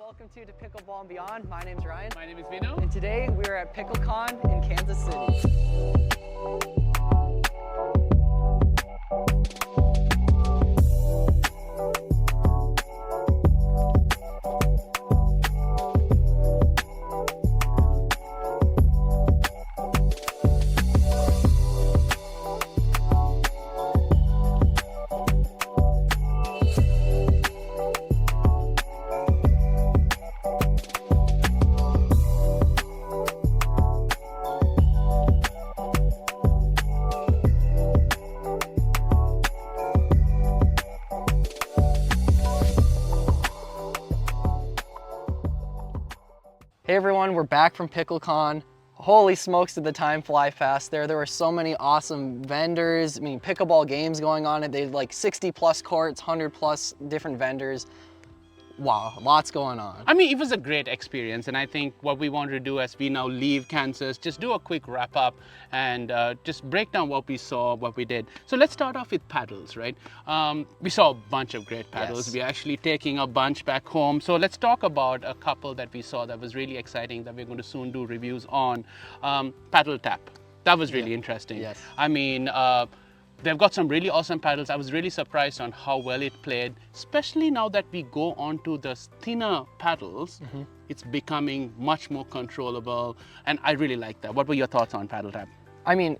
welcome to Pickleball and Beyond. My name's Ryan. My name is Vino. And today we are at Picklecon in Kansas City. Hey everyone, we're back from Picklecon. Holy smokes, did the time fly fast there. There were so many awesome vendors. I mean, pickleball games going on. They had like 60 plus courts, 100 plus different vendors. Wow, lots going on. I mean, it was a great experience, and I think what we wanted to do as we now leave Kansas, just do a quick wrap up and just break down what we saw, what we did. So let's start off with paddles, right? We saw a bunch of great paddles. Yes. We're actually taking a bunch back home. So let's talk about a couple that we saw that was really exciting that we're going to soon do reviews on. PaddleTAP. That was really interesting. Yes. I mean, they've got some really awesome paddles. I was really surprised on how well it played, especially now that we go on to the thinner paddles. It's becoming much more controllable, and I really like that. What were your thoughts on PaddleTAP? I mean,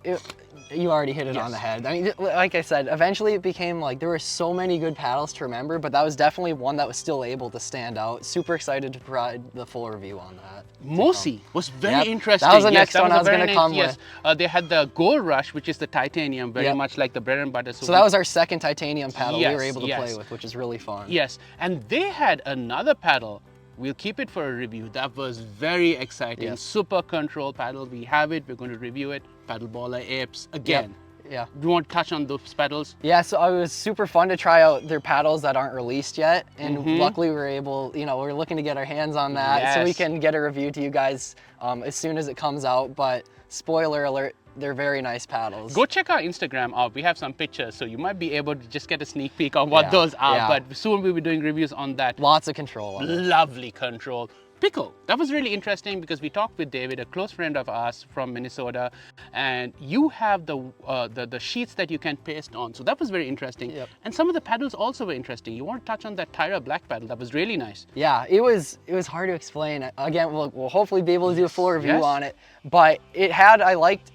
you already hit it on the head. I mean, like I said, eventually it became like there were so many good paddles to remember, but that was definitely one that was still able to stand out. Super excited to provide the full review on that. Mozi was very interesting. That was the next one I was going to come with. They had the Gold Rush, which is the titanium, very much like the bread and butter. So that was our second titanium paddle we were able to play with, which is really fun. Yes, and they had another paddle. We'll keep it for a review. That was very exciting. Yes. Super control paddle. We have it. We're going to review it. Paddleballer Apes again. Yeah. Do you want to touch on those paddles? Yeah, so it was super fun to try out their paddles that aren't released yet. And luckily we were able, we're looking to get our hands on that so we can get a review to you guys as soon as it comes out. But spoiler alert, they're very nice paddles. Go check our Instagram out. We have some pictures, so you might be able to just get a sneak peek on what those are. But soon we'll be doing reviews on that. Lots of control on it. Lovely control. PiQle. That was really interesting because we talked with David, a close friend of ours from Minnesota, and you have the sheets that you can paste on. So that was very interesting. And some of the paddles also were interesting. You want to touch on that Tyra Black paddle? That was really nice. Yeah, it was hard to explain. Again, we'll hopefully be able to do a full review on it. But I liked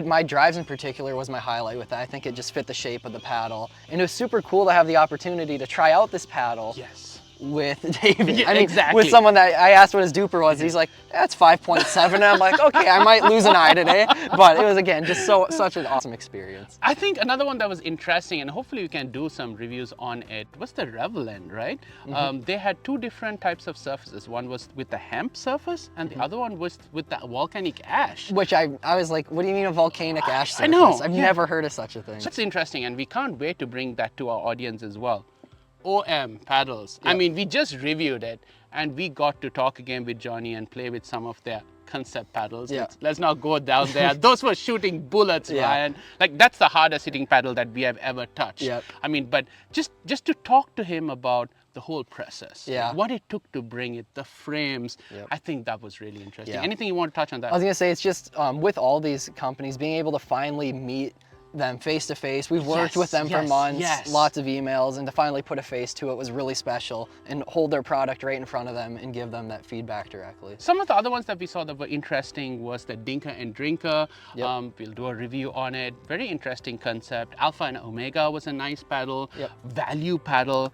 my drives in particular was my highlight with that. I think it just fit the shape of the paddle. And it was super cool to have the opportunity to try out this paddle. With David. Yeah, I mean, with someone that I asked what his duper was, he's like, that's 5.7. And I'm like, okay, I might lose an eye today. But it was, again, just such an awesome experience. I think another one that was interesting, and hopefully we can do some reviews on it, was the Revolin, right? They had two different types of surfaces. One was with the hemp surface, and the other one was with the volcanic ash. Which I was like, what do you mean a volcanic ash surface? I know. I've never heard of such a thing. That's interesting, and we can't wait to bring that to our audience as well. OM paddles. I mean, we just reviewed it and we got to talk again with Johnny and play with some of their concept paddles. Let's not go down there. Those were shooting bullets, Ryan. Like, that's the hardest hitting paddle that we have ever touched. I mean, but just to talk to him about the whole process, what it took to bring it, the frames, I think that was really interesting. Anything you want to touch on that? I was going to say, it's just with all these companies, being able to finally meet them face to face. We've worked with them for months, lots of emails, and to finally put a face to it was really special, and hold their product right in front of them and give them that feedback directly. Some of the other ones that we saw that were interesting was the Dinker and Drinker. We'll do a review on it. Very interesting concept. Alpha and Omega was a nice paddle. Value paddle.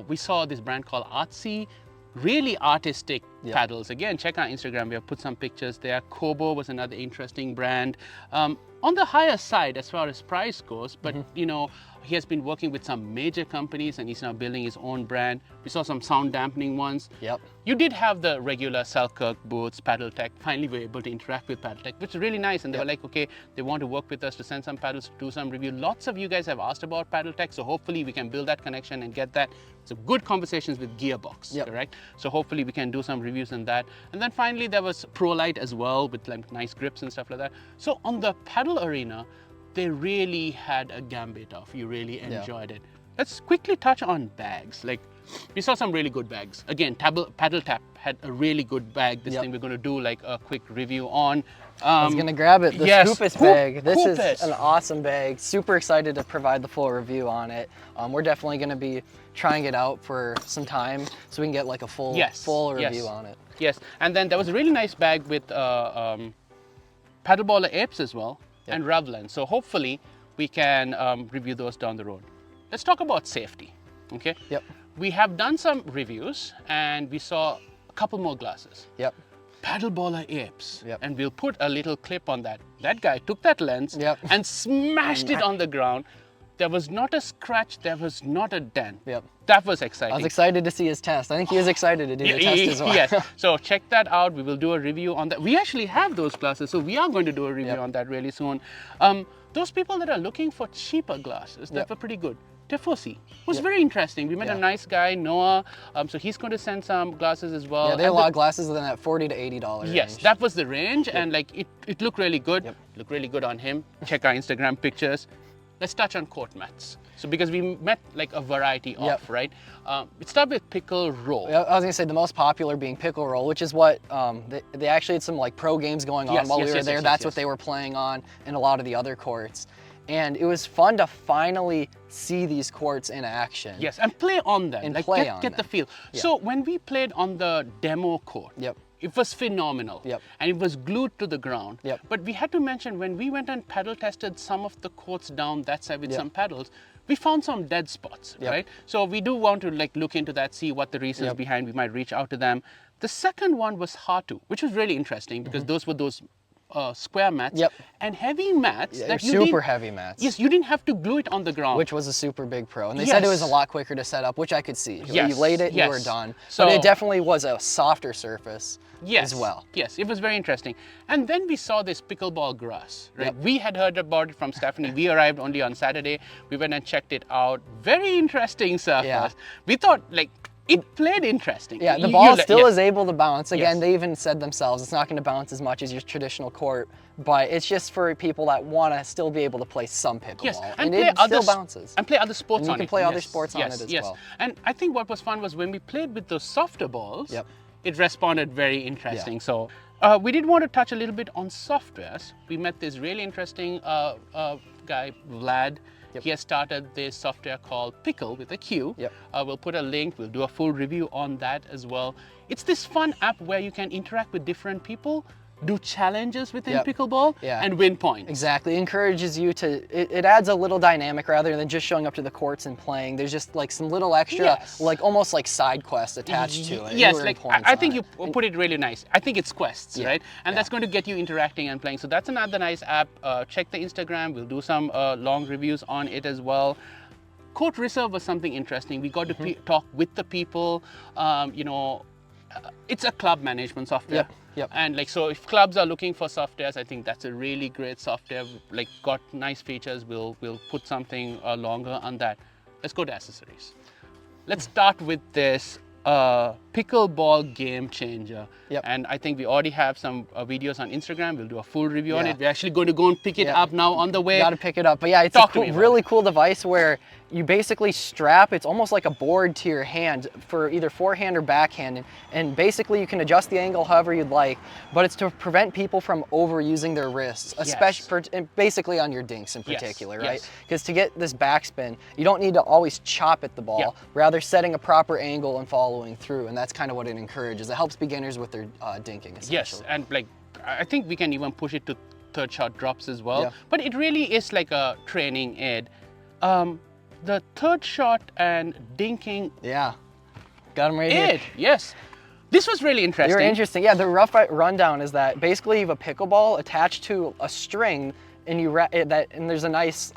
We saw this brand called Artsy. Really artistic paddles. Again, check our Instagram. We have put some pictures there. Kobo was another interesting brand. On the higher side as far as price goes, but he has been working with some major companies and he's now building his own brand. We saw some sound dampening ones. You did have the regular Selkirk booths, PaddleTAP. Finally, we were able to interact with PaddleTAP, which is really nice. And they were like, okay, they want to work with us to send some paddles, to do some review. Lots of you guys have asked about PaddleTAP, so hopefully we can build that connection and get that. So good conversations with Gearbox, correct? So hopefully we can do some reviews on that. And then finally, there was ProLite as well with like nice grips and stuff like that. So on the paddle arena, they really had a gambit of. You really enjoyed it. Let's quickly touch on bags. Like, We saw some really good bags. Again, PaddleTAP had a really good bag. This thing we're going to do like a quick review on. I was going to grab it, this Hoopus bag. This Hoopus. is an awesome bag. Super excited to provide the full review on it. We're definitely going to be trying it out for some time so we can get like a full review on it. Yes, and then there was a really nice bag with Paddleballer Apes as well, and Revolin. So hopefully we can review those down the road. Let's talk about safety, okay? Yep. We have done some reviews and we saw a couple more glasses. Yep. Paddleballer Apes, and we'll put a little clip on that. That guy took that lens and smashed it on the ground. There was not a scratch, there was not a dent. That was exciting. I was excited to see his test. I think he was excited to do the test as well. Yes, so check that out. We will do a review on that. We actually have those glasses, so we are going to do a review on that really soon. Those people that are looking for cheaper glasses, that were pretty good. Tifosi was very interesting. We met a nice guy, Noah, so he's going to send some glasses as well. Yeah, they have a lot of glasses within that $40 to $80 Yes, range. that was the range, and like it looked really good. Looked really good on him. Check our Instagram pictures. Let's touch on court mats. So because we met like a variety of, right? Let's start with Pickleroll. I was gonna say the most popular being Pickleroll, which is what they actually had some like pro games going on while we were there. That's what they were playing on in a lot of the other courts. And it was fun to finally see these courts in action. Yes, and play on them. And like get the feel. So when we played on the demo court, it was phenomenal. And it was glued to the ground. But we had to mention when we went and paddle tested some of the courts down that side with some paddles, we found some dead spots, right? So we do want to like look into that, see what the reasons behind. We might reach out to them. The second one was Hartu, which was really interesting because those were those square mats and heavy mats that super heavy mats. Yes, you didn't have to glue it on the ground, which was a super big pro. And they said it was a lot quicker to set up, which I could see. You laid it, you were done. So, but it definitely was a softer surface as well. Yes, it was very interesting. And then we saw this pickleball grass, right? We had heard about it from Stephanie. We arrived only on Saturday. We went and checked it out. Very interesting surface. We thought like it played interesting. Yeah, the ball still is able to bounce. Again, they even said themselves, it's not going to bounce as much as your traditional court, but it's just for people that want to still be able to play some pickleball. And it still bounces. And play other sports on it. You can play other sports on it as well. And I think what was fun was when we played with those softer balls, it responded very interesting. So we did want to touch a little bit on softwares. We met this really interesting guy, Vlad. He has started this software called PiQle with a Q. We'll put a link, we'll do a full review on that as well. It's this fun app where you can interact with different people, do challenges within pickleball and win points. Exactly, it encourages you to, it adds a little dynamic rather than just showing up to the courts and playing. There's just like some little extra, like almost like side quests attached to it. Yes, like I think you put it really nice. I think it's quests, right? And that's going to get you interacting and playing. So that's another nice app. Check the Instagram, we'll do some long reviews on it as well. Court Reserve was something interesting. We got to talk with the people, you know, it's a club management software. And like, so if clubs are looking for softwares, I think that's a really great software. Like, got nice features. We'll put something longer on that. Let's go to accessories. Let's start with this pickleball game changer. And I think we already have some videos on Instagram. We'll do a full review on it. We're actually going to go and pick it up now on the way. Got to pick it up. But yeah, it's a really cool device where you basically strap, it's almost like a board to your hand for either forehand or backhand. And basically you can adjust the angle however you'd like, but it's to prevent people from overusing their wrists, especially basically on your dinks in particular, right? Because to get this backspin, you don't need to always chop at the ball, rather setting a proper angle and following through. And that's kind of what it encourages. It helps beginners with their dinking, essentially. Yes, and like, I think we can even push it to third shot drops as well. But it really is like a training aid. The third shot and dinking. Got him right here. Yes. This was really interesting. Very interesting. Yeah, the rough rundown is that basically you have a pickleball attached to a string, and and there's a nice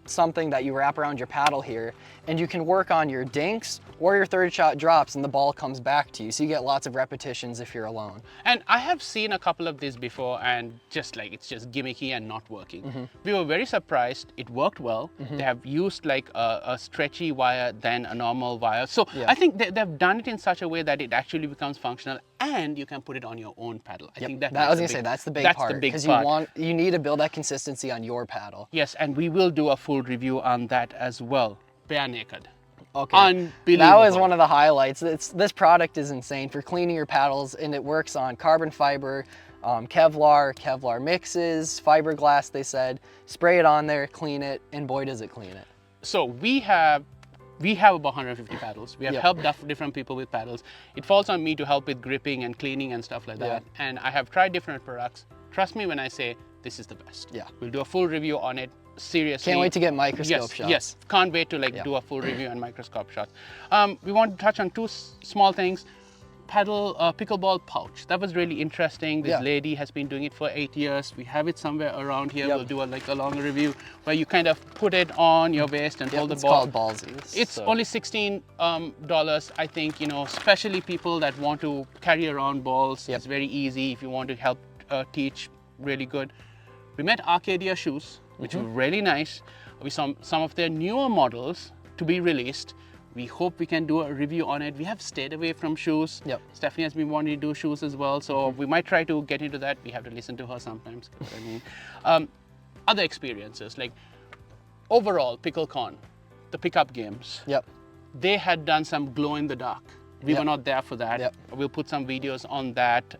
something that you wrap around your paddle here, and you can work on your dinks or your third shot drops and the ball comes back to you. So you get lots of repetitions if you're alone. And I have seen a couple of these before and just like, it's just gimmicky and not working. We were very surprised. It worked well. They have used like a stretchy wire than a normal wire. So I think they've done it in such a way that it actually becomes functional and you can put it on your own paddle. I think that I was gonna say that's the big part, because you need to build that consistency on your paddle. Yes, and we will do a full review on that as well. Bare naked. Okay. Unbelievable. That was one of the highlights. This product is insane for cleaning your paddles, and it works on carbon fiber, Kevlar mixes, fiberglass, they said. Spray it on there, clean it, and boy does it clean it. So we have about 150 paddles. We have helped different people with paddles. It falls on me to help with gripping and cleaning and stuff like that. And I have tried different products. Trust me when I say this is the best. Yeah. We'll do a full review on it. Seriously. Can't wait to get microscope shots. Yes, can't wait to do a full review on microscope shots. We want to touch on two small things. Pickleball pouch. That was really interesting. This lady has been doing it for 8 years. We have it somewhere around here. We'll do a longer review where you kind of put it on your waist and hold the ball. It's called ballsies. It's only $16. I think, especially people that want to carry around balls. It's very easy if you want to help teach. Really good. We met Arcadia shoes, which were really nice. We saw some of their newer models to be released. We hope we can do a review on it. We have stayed away from shoes. Stephanie has been wanting to do shoes as well, so we might try to get into that. We have to listen to her sometimes. Other experiences, like overall Picklecon, the pickup games. They had done some glow in the dark. We were not there for that. We'll put some videos on that.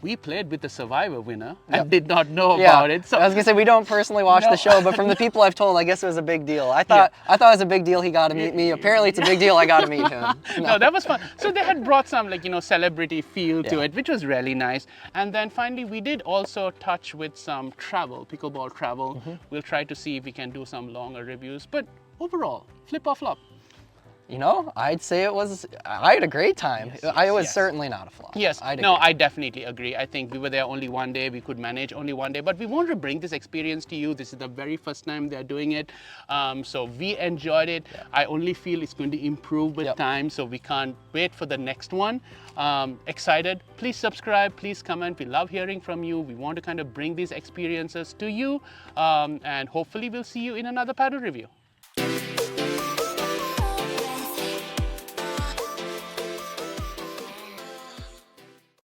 We played with the Survivor winner and did not know about it. So I was gonna say we don't personally watch the show, but from the people I've told, I guess it was a big deal. I thought it was a big deal he got to meet me. Apparently, it's a big deal I got to meet him. No, that was fun. So they had brought some celebrity feel to it, which was really nice. And then finally, we did also touch with some travel, pickleball travel. We'll try to see if we can do some longer reviews. But overall, flip or flop? I'd say I had a great time. I was certainly not a flop. Yes, I definitely agree. I think we were there only one day. We could manage only one day, but we wanted to bring this experience to you. This is the very first time they're doing it. So we enjoyed it. I only feel it's going to improve with time, so we can't wait for the next one. Excited. Please subscribe, please comment. We love hearing from you. We want to kind of bring these experiences to you, and hopefully we'll see you in another paddle review.